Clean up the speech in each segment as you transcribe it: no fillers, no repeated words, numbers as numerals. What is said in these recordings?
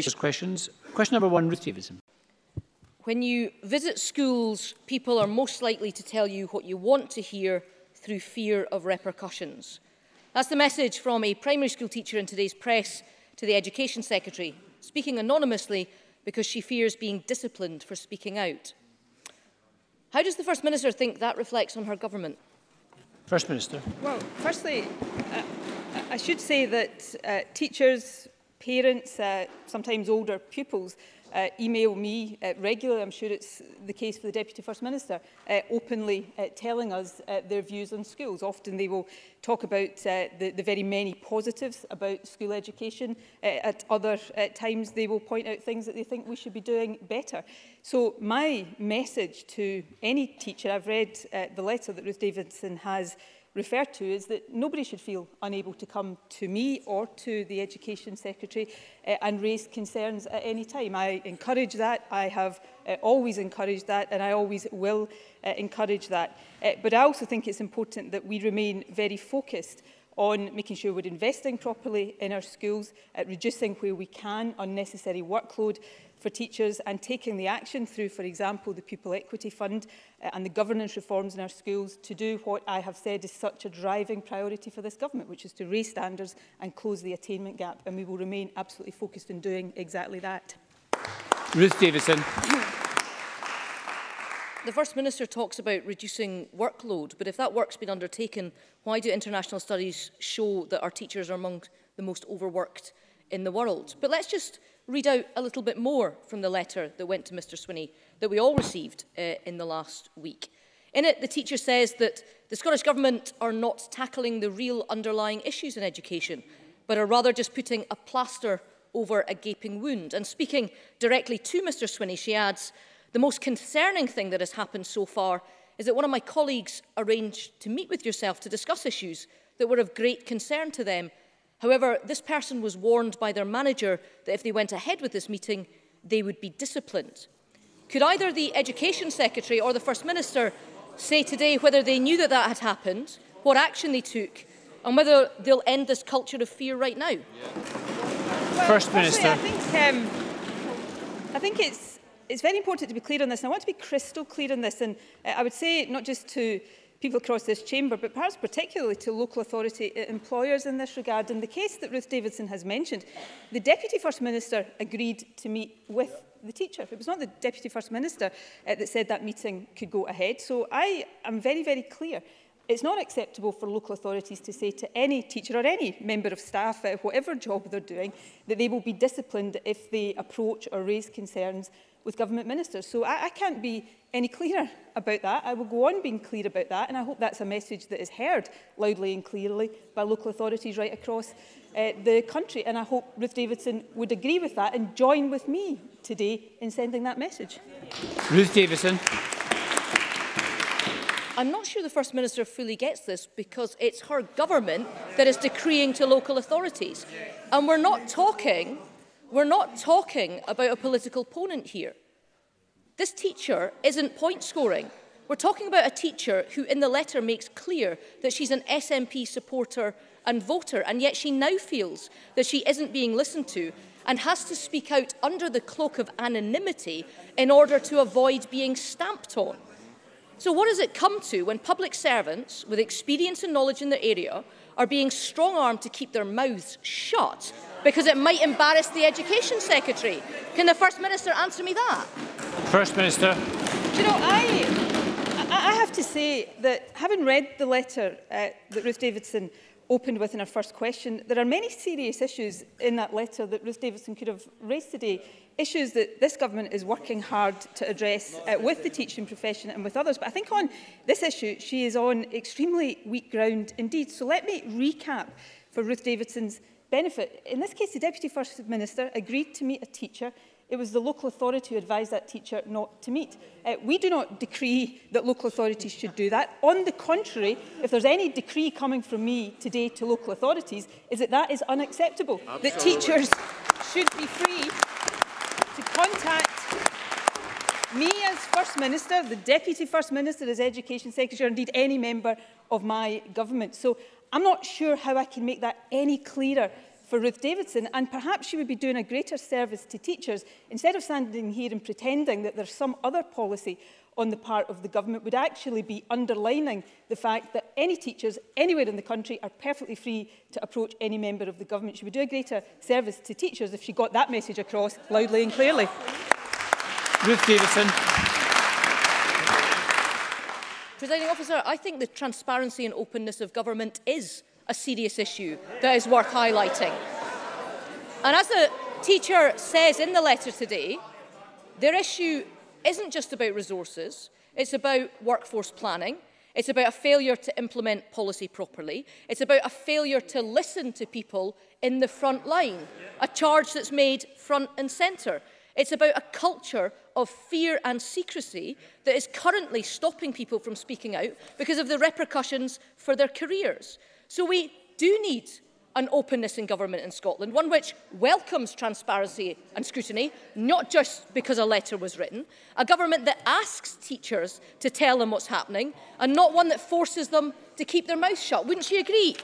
Questions. Question number 1, Ruth Davidson. When you visit schools, people are most likely to tell you what you want to hear through fear of repercussions. That's the message from a primary school teacher in today's press to the Education Secretary, speaking anonymously because she fears being disciplined for speaking out. How does the First Minister think that reflects on her government? First Minister. Well, firstly, I should say that teachers, parents, sometimes older pupils, email me regularly. I'm sure it's the case for the Deputy First Minister, openly telling us their views on schools. Often they will talk about the very many positives about school education. At other times they will point out things that they think we should be doing better. So my message to any teacher, I've read the letter that Ruth Davidson has referred to, is that nobody should feel unable to come to me or to the Education Secretary and raise concerns at any time. I encourage that. I have always encouraged that, and I always will encourage that. But I also think it's important that we remain very focused on making sure we're investing properly in our schools, at reducing where we can unnecessary workload for teachers, and taking the action through, for example, the Pupil Equity Fund and the governance reforms in our schools to do what I have said is such a driving priority for this government, which is to raise standards and close the attainment gap. And we will remain absolutely focused on doing exactly that. Ruth Davidson. The First Minister talks about reducing workload, but if that work's been undertaken, why do international studies show that our teachers are among the most overworked in the world? But let's just read out a little bit more from the letter that went to Mr Swinney that we all received in the last week. In it, the teacher says that the Scottish Government are not tackling the real underlying issues in education, but are rather just putting a plaster over a gaping wound. And speaking directly to Mr Swinney, she adds, the most concerning thing that has happened so far is that one of my colleagues arranged to meet with yourself to discuss issues that were of great concern to them. However, this person was warned by their manager that if they went ahead with this meeting, they would be disciplined. Could either the Education Secretary or the First Minister say today whether they knew that that had happened, what action they took, and whether they'll end this culture of fear right now? Well, First Minister. I think it's very important to be clear on this, and I want to be crystal clear on this. And I would say not just to people across this chamber, but perhaps particularly to local authority employers in this regard. In the case that Ruth Davidson has mentioned, the Deputy First Minister agreed to meet with the teacher. It was not the Deputy First Minister that said that meeting could go ahead. So I am very, very clear. It's not acceptable for local authorities to say to any teacher or any member of staff, whatever job they're doing, that they will be disciplined if they approach or raise concerns with government ministers. So I can't be any clearer about that. I will go on being clear about that, and I hope that's a message that is heard loudly and clearly by local authorities right across the country. And I hope Ruth Davidson would agree with that and join with me today in sending that message. Ruth Davidson. I'm not sure the First Minister fully gets this, because it's her government that is decreeing to local authorities. And we're not talking about a political opponent here. This teacher isn't point scoring. We're talking about a teacher who in the letter makes clear that she's an SNP supporter and voter, and yet she now feels that she isn't being listened to and has to speak out under the cloak of anonymity in order to avoid being stamped on. So what does it come to when public servants with experience and knowledge in the area are being strong-armed to keep their mouths shut because it might embarrass the Education Secretary? Can the First Minister answer me that? First Minister. You know, I have to say that having read the letter that Ruth Davidson opened with in her first question, there are many serious issues in that letter that Ruth Davidson could have raised today, issues that this government is working hard to address with the teaching profession and with others. But I think on this issue, she is on extremely weak ground indeed. So let me recap for Ruth Davidson's benefit. In this case, the Deputy First Minister agreed to meet a teacher. It was the local authority who advised that teacher not to meet. We do not decree that local authorities should do that. On the contrary, if there's any decree coming from me today to local authorities, is that that is unacceptable. Absolutely. That teachers should be free to contact me as First Minister, the Deputy First Minister as Education Secretary, or indeed any member of my government. So I'm not sure how I can make that any clearer for Ruth Davidson, and perhaps she would be doing a greater service to teachers instead of standing here and pretending that there's some other policy on the part of the government, would actually be underlining the fact that any teachers anywhere in the country are perfectly free to approach any member of the government. She would do a greater service to teachers if she got that message across loudly and clearly. Ruth Davidson. Presiding Officer, I think the transparency and openness of government is a serious issue that is worth highlighting. And as the teacher says in the letter today, their issue isn't just about resources, it's about workforce planning, it's about a failure to implement policy properly, it's about a failure to listen to people in the front line, a charge that's made front and centre. It's about a culture of fear and secrecy that is currently stopping people from speaking out because of the repercussions for their careers. So we do need an openness in government in Scotland, one which welcomes transparency and scrutiny, not just because a letter was written, a government that asks teachers to tell them what's happening, and not one that forces them to keep their mouth shut. Wouldn't she agree?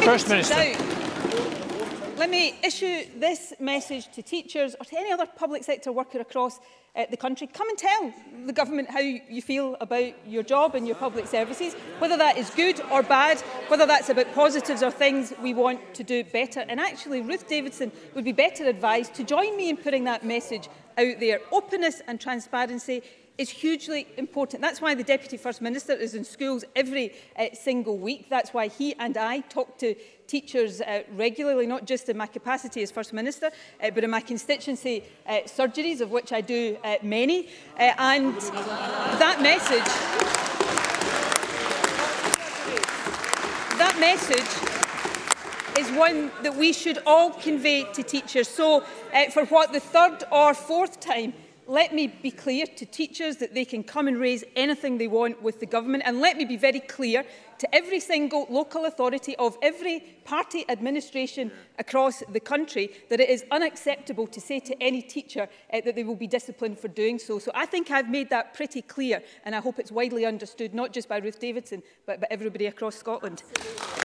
First Minister. Let me issue this message to teachers or to any other public sector worker across the country. Come and tell the government how you feel about your job and your public services, whether that is good or bad, whether that's about positives or things we want to do better. And actually, Ruth Davidson would be better advised to join me in putting that message out there. Openness and transparency is hugely important. That's why the Deputy First Minister is in schools every single week. That's why he and I talk to teachers regularly, not just in my capacity as First Minister, but in my constituency surgeries, of which I do many. And that message is one that we should all convey to teachers. So, for what, the third or fourth time, let me be clear to teachers that they can come and raise anything they want with the government, and let me be very clear to every single local authority of every party administration across the country that it is unacceptable to say to any teacher that they will be disciplined for doing so. So I think I've made that pretty clear, and I hope it's widely understood, not just by Ruth Davidson, but by everybody across Scotland.